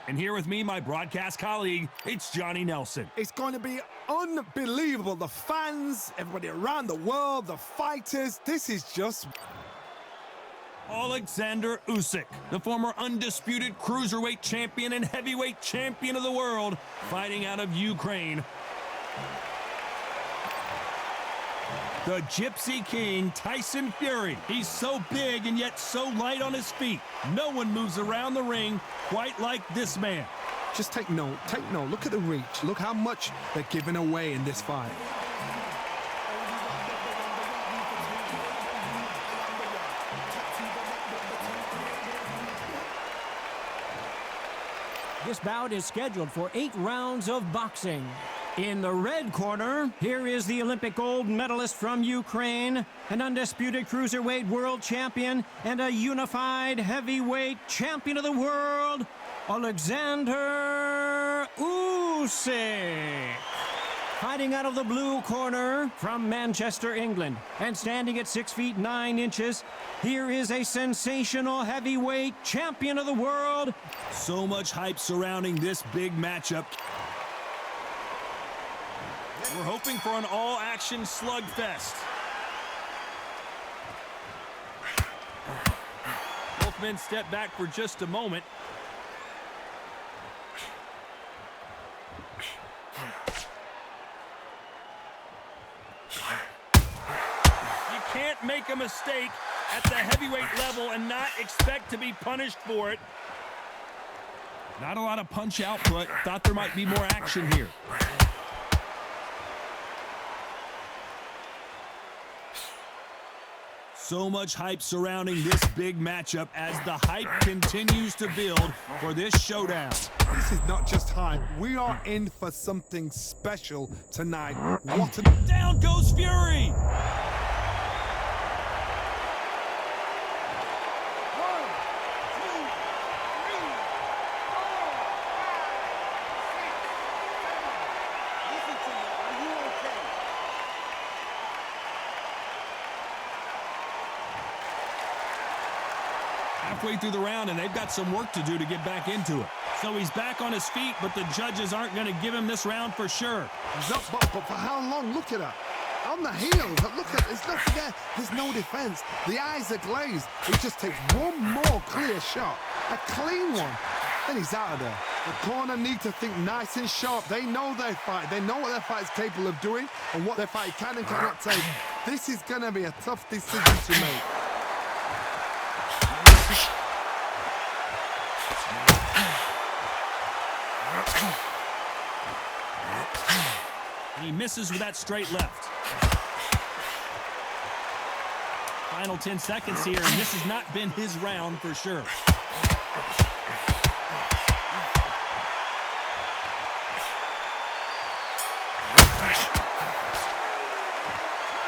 And here with me, my broadcast colleague, it's Johnny Nelson. It's going to be unbelievable. The fans, everybody around the world, the fighters, this is just... Alexander Usyk, the former undisputed cruiserweight champion and heavyweight champion of the world, fighting out of Ukraine. The Gypsy King, Tyson Fury. He's so big and yet so light on his feet. No one moves around the ring quite like this man. Just take note, Look at the reach. Look how much they're giving away in this fight. This bout is scheduled for 8 rounds of boxing. In the red corner, here is the Olympic gold medalist from Ukraine, an undisputed cruiserweight world champion, and a unified heavyweight champion of the world, Alexander Usyk. Fighting out of the blue corner from Manchester, England, and standing at 6 feet 9 inches, here is a sensational heavyweight champion of the world. So much hype surrounding this big matchup. We're hoping for an all-action slugfest. Both men step back for just a moment. You can't make a mistake at the heavyweight level and not expect to be punished for it. Not a lot of punch output. Thought there might be more action here. So much hype surrounding this big matchup as the hype continues to build for this showdown. This is not just hype. We are in for something special tonight. What a... Down goes Fury! Halfway through the round, and they've got some work to do to get back into it. So he's back on his feet, but the judges aren't going to give him this round for sure. But for how long? Look at that. On the heels, look at, there's nothing there. There's no defense. The eyes are glazed. He just takes one more clear shot, a clean one, then he's out of there. The corner need to think nice and sharp. They know their fight. They know what their fight is capable of doing and what their fight can and cannot take. This is going to be a tough decision to make. He misses with that straight left. Final 10 seconds here, and this has not been his round for sure.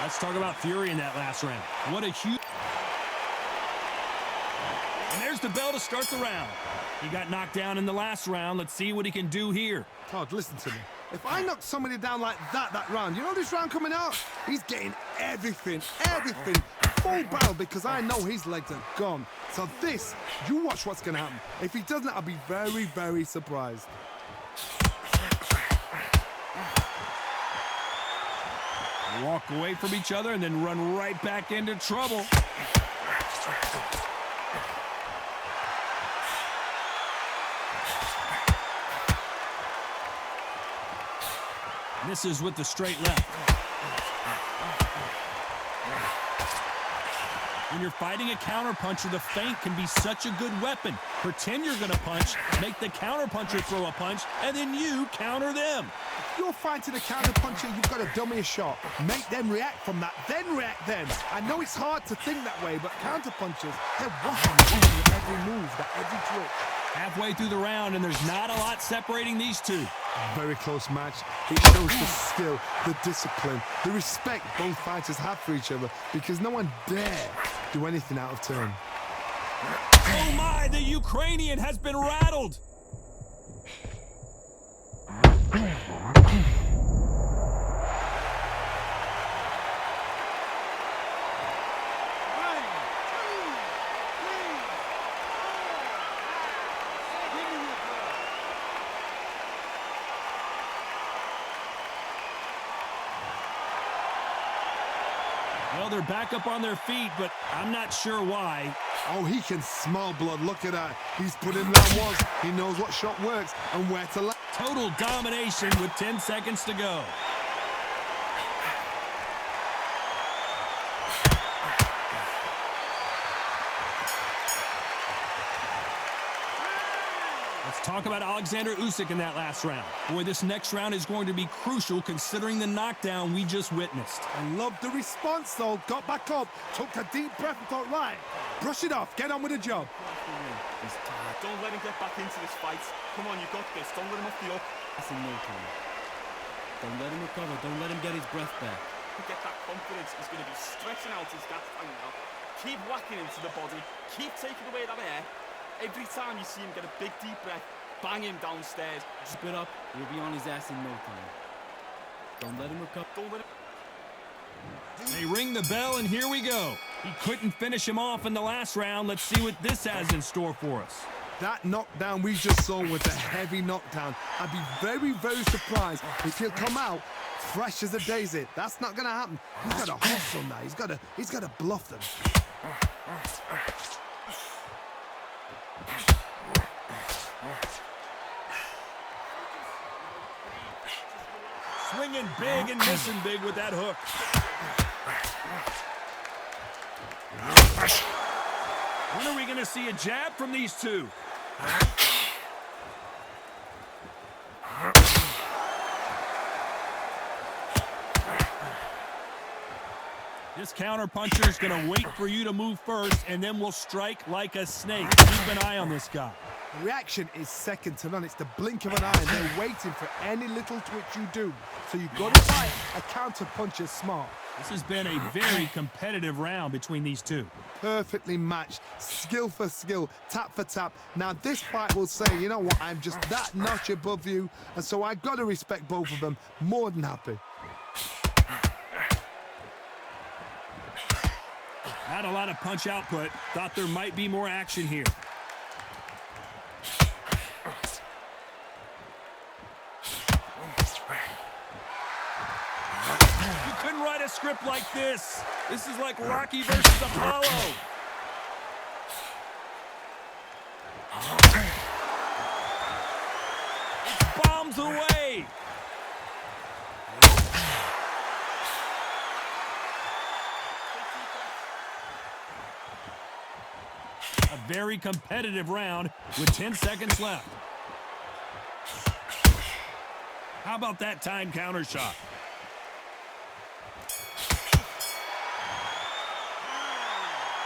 Let's talk about Fury in that last round. What a huge... And there's the bell to start the round. He got knocked down in the last round. Let's see what he can do here. Todd, listen to me. If I knock somebody down like that round, you know this round coming out? He's getting everything, full barrel, because I know his legs are gone. So this, you watch what's going to happen. If he doesn't, I'll be very, very surprised. Walk away from each other and then run right back into trouble. Misses with the straight left. When you're fighting a counterpuncher, the feint can be such a good weapon. Pretend you're going to punch, make the counterpuncher throw a punch, and then you counter them. If you're fighting a counterpuncher, you've got to dummy a shot. Make them react from that, then react then. I know it's hard to think that way, but counterpunchers, they're watching every move, every trick. Halfway through the round, and there's not a lot separating these two. Very close match. It shows the skill, the discipline, the respect both fighters have for each other, because no one dare do anything out of turn. Oh my, the Ukrainian has been rattled. Well, they're back up on their feet, but I'm not sure why. Oh, he can smell blood. Look at that. He's put in round one. He knows what shot works and where to land. Total domination with 10 seconds to go. Let's talk about Alexander Usyk in that last round. Boy, this next round is going to be crucial considering the knockdown we just witnessed. I love the response, though. Got back up, took a deep breath and thought, right, brush it off, get on with the job. Don't let him get back into this fight. Come on, you got this. Don't let him off the up. That's a no, Tony. Don't let him recover. Don't let him get his breath back. To get that confidence, he's going to be stretching out his gas tank now. Keep whacking into the body. Keep taking away that air. Every time you see him get a big deep breath, bang him downstairs. Spit up. He'll be on his ass in no time. Don't let him recover. Don't let him... They ring the bell, and here we go. He couldn't finish him off in the last round. Let's see what this has in store for us. That knockdown we just saw was a heavy knockdown. I'd be very, very surprised if he'll come out fresh as a daisy. That's not going to happen. He's got to hustle now. He's got to bluff them. Swinging big and missing big with that hook. When are we going to see a jab from these two? This counterpuncher is going to wait for you to move first, and then will strike like a snake. Keep an eye on this guy. The reaction is second to none. It's the blink of an eye, and they're waiting for any little twitch you do. So you've got to fight a counterpuncher smart. This has been a very competitive round between these two. Perfectly matched, skill for skill, tap for tap. Now this fight will say, you know what, I'm just that notch above you, and so I've got to respect both of them. More than happy. Not a lot of punch output. Thought there might be more action here. You couldn't write a script like this. This is like Rocky versus Apollo. It bombs away. A very competitive round with 10 seconds left. How about that time counter shot?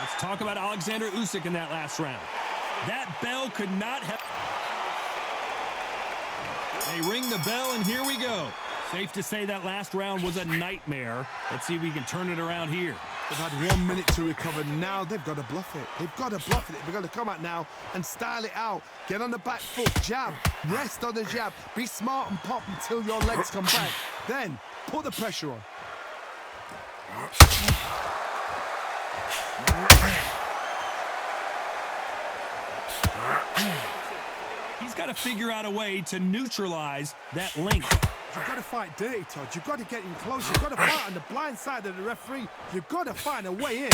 Let's talk about Alexander Usyk in that last round. That bell could not have... They ring the bell, and here we go. Safe to say that last round was a nightmare. Let's see if we can turn it around here. They've had 1 minute to recover. Now they've got to bluff it. They've got to bluff it. They've got to come out now and style it out. Get on the back foot, jab, rest on the jab. Be smart and pop until your legs come back. Then put the pressure on. He's got to figure out a way to neutralize that length. You've got to fight dirty, Todd. You've got to get in close. You've got to fight on the blind side of the referee. You've got to find a way in.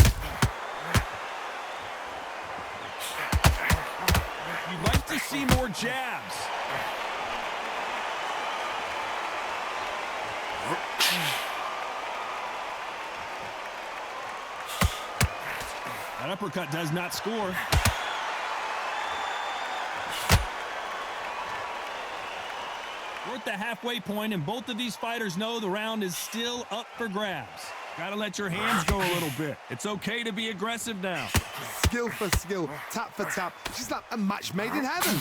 You'd like to see more jabs. That uppercut does not score. We're at the halfway point, and both of these fighters know the round is still up for grabs. Gotta let your hands go a little bit. It's okay to be aggressive now. Skill for skill, tap for tap. She's like a match made in heaven.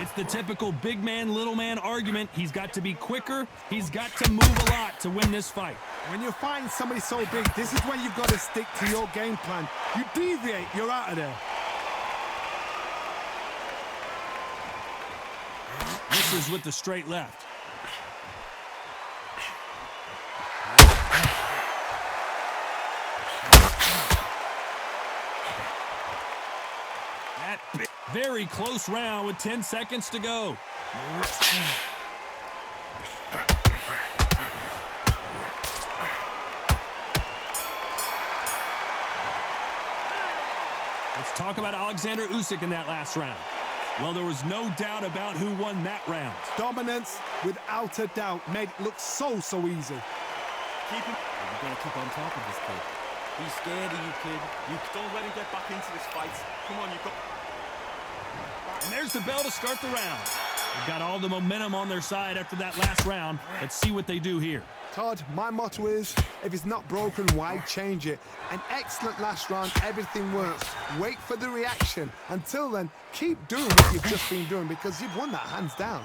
It's the typical big man, little man argument. He's got to be quicker. He's got to move a lot to win this fight. When you find somebody so big, this is when you've got to stick to your game plan. You deviate, you're out of there. Misses with the straight left. Very close round with 10 seconds to go. Let's talk about Alexander Usyk in that last round. Well, there was no doubt about who won that round. Dominance, without a doubt, made it look so easy. Keep him. You gotta keep on top of this kid. He's scared of you, kid. You don't let him get back into this fight. Come on, you've got... And there's the bell to start the round. They've got all the momentum on their side after that last round. Let's see what they do here. Todd, my motto is, if it's not broken, why change it? An excellent last round, everything works. Wait for the reaction. Until then, keep doing what you've just been doing because you've won that hands down.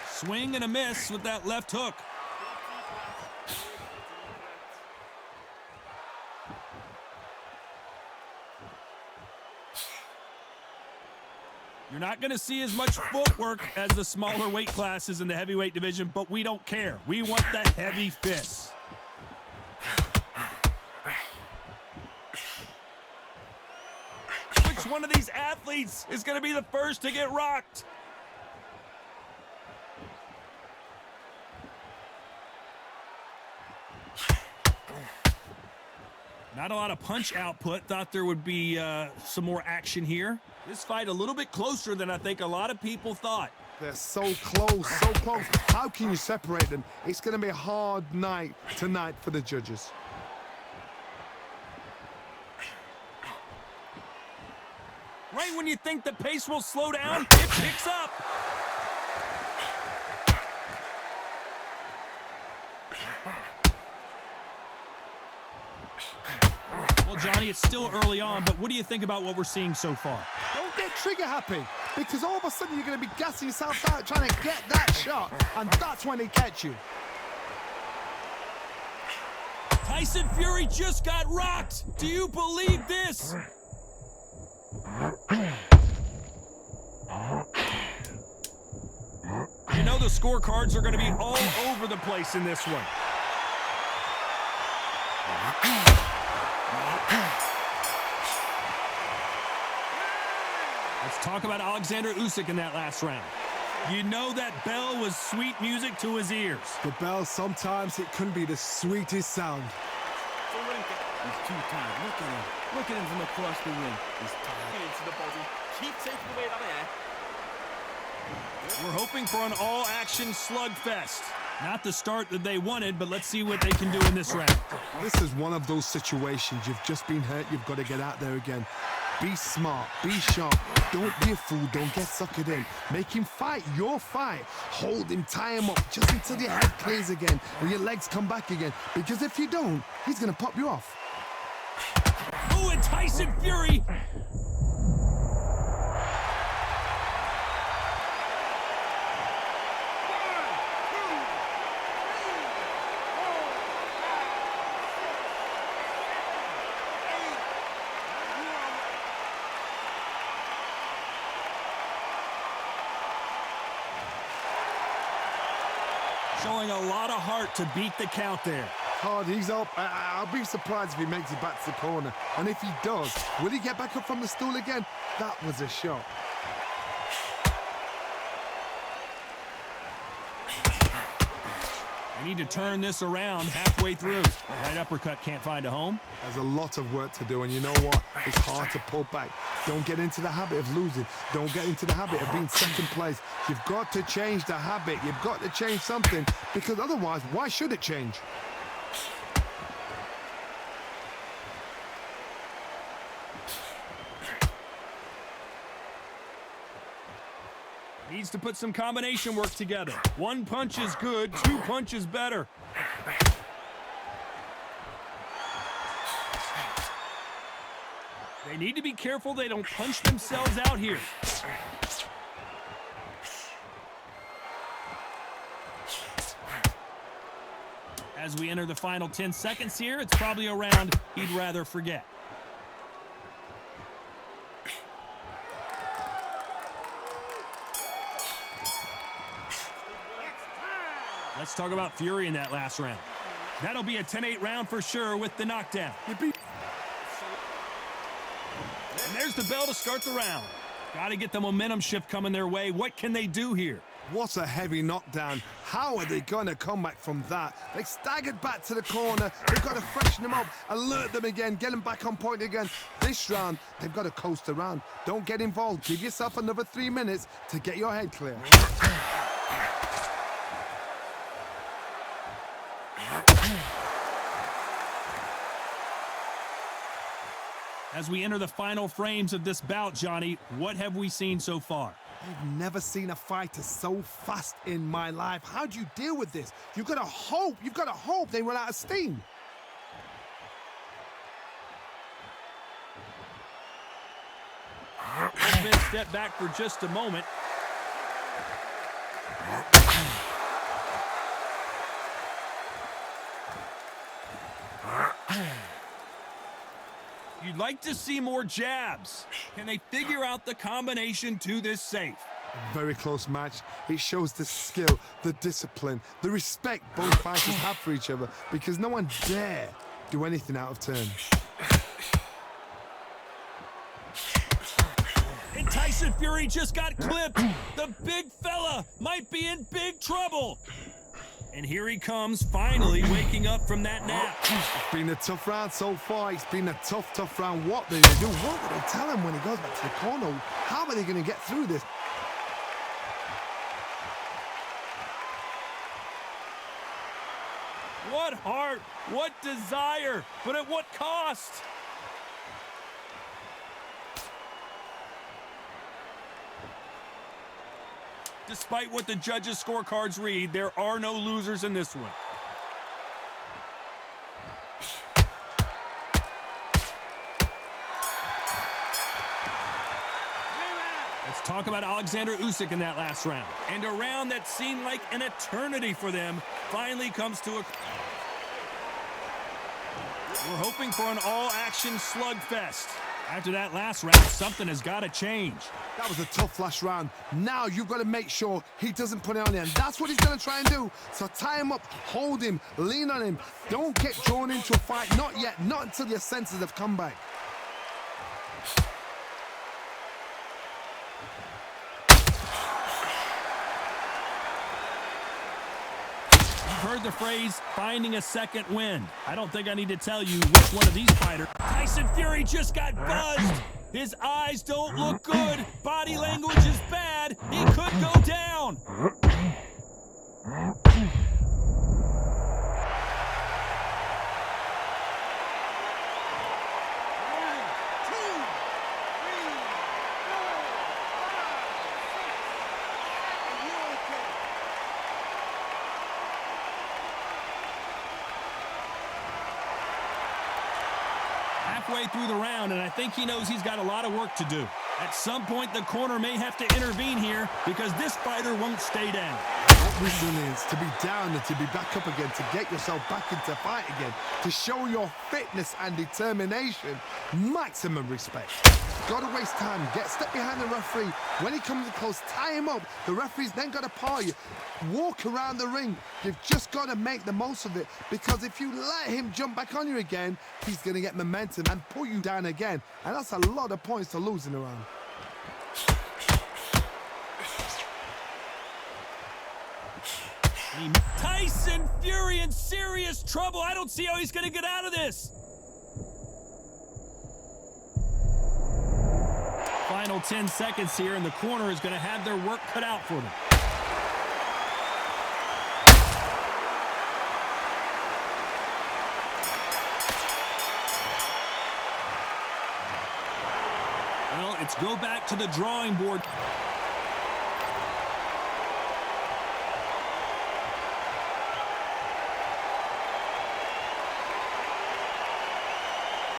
Swing and a miss with that left hook. You're not going to see as much footwork as the smaller weight classes in the heavyweight division, but we don't care. We want the heavy fists. Which one of these athletes is going to be the first to get rocked? Not a lot of punch output. Thought there would be some more action here. This fight a little bit closer than I think a lot of people thought. They're so close, so close. How can you separate them? It's going to be a hard night tonight for the judges. Right when you think the pace will slow down, it picks up. Well, Johnny, it's still early on, but what do you think about what we're seeing so far? Don't get trigger happy, because all of a sudden you're going to be gassing yourself out trying to get that shot, and that's when they catch you. Tyson Fury just got rocked. Do you believe this? You know the scorecards are going to be all over the place in this one. Let's talk about Alexander Usyk in that last round. You know that bell was sweet music to his ears. The bell, sometimes it can be the sweetest sound. He's too tired. Look at him. Look at him from across the ring. He's tired. Into the body. Keep taking away that air. We're hoping for an all-action slugfest. Not the start that they wanted, but let's see what they can do in this round. This is one of those situations. You've just been hurt. You've got to get out there again. Be smart. Be sharp. Don't be a fool. Don't get suckered in. Make him fight your fight. Hold him. Tie him up just until your head clears again and your legs come back again. Because if you don't, he's going to pop you off. Oh, and Tyson Fury. Showing a lot of heart to beat the count there. Hard, he's up. I'll be surprised if he makes it back to the corner. And if he does, will he get back up from the stool again? That was a shot. They need to turn this around halfway through. Right uppercut can't find a home. There's a lot of work to do, and you know what? It's hard to pull back. Don't get into the habit of losing. Don't get into the habit of being second place. You've got to change the habit. You've got to change something, because otherwise, why should it change? Needs to put some combination work together. One punch is good, two punches better. They need to be careful they don't punch themselves out here. As we enter the final 10 seconds here, it's probably a round he'd rather forget. Let's talk about Fury in that last round. That'll be a 10-8 round for sure with the knockdown. the bell to start the round. Got to get the momentum shift coming their way. What can they do here? What a heavy knockdown. How are they going to come back from that? They staggered back to the corner. They've got to freshen them up, alert them again, get them back on point again. This round, they've got to coast around. Don't get involved. Give yourself another 3 minutes to get your head clear. As we enter the final frames of this bout, Johnny, what have we seen so far? I've never seen a fighter so fast in my life. How do you deal with this? You've got to hope they run out of steam. Let's been step back for just a moment. You'd like to see more jabs. Can they figure out the combination to this safe? Very close match. It shows the skill, the discipline, the respect both fighters have for each other, because no one dare do anything out of turn. And Tyson Fury just got clipped. The big fella might be in big trouble. And here he comes, finally waking up from that nap. It's been a tough round so far. It's been a tough round. What they're going to do? What will they tell him when he goes back to the corner? How are they going to get through this? What heart, what desire, but at what cost? Despite what the judges' scorecards read, there are no losers in this one. Let's talk about Alexander Usyk in that last round. And a round that seemed like an eternity for them finally comes to a... We're hoping for an all-action slugfest. After that last round, something has got to change. That was a tough last round. Now you've got to make sure he doesn't put it on you, and that's what he's going to try and do. So tie him up, hold him, lean on him. Don't get drawn into a fight. Not yet. Not until your senses have come back. You've heard the phrase, finding a second wind. I don't think I need to tell you which one of these fighters. Tyson Fury just got buzzed. His eyes don't look good. Body language is bad. He could go down. Halfway through the round, and I think he knows he's got a lot of work to do. At some point, the corner may have to intervene here because this fighter won't stay down. That resilience, to be down and to be back up again, to get yourself back into fight again, to show your fitness and determination, maximum respect. Got to waste time. Step behind the referee. When he comes close, tie him up. The referee's then got to paw you. Walk around the ring. You've just got to make the most of it, because if you let him jump back on you again, he's going to get momentum and pull you down again. And that's a lot of points to lose in a round. Tyson Fury in serious trouble. I don't see how he's going to get out of this. Final 10 seconds here, and the corner is going to have their work cut out for them. Well, it's go back to the drawing board.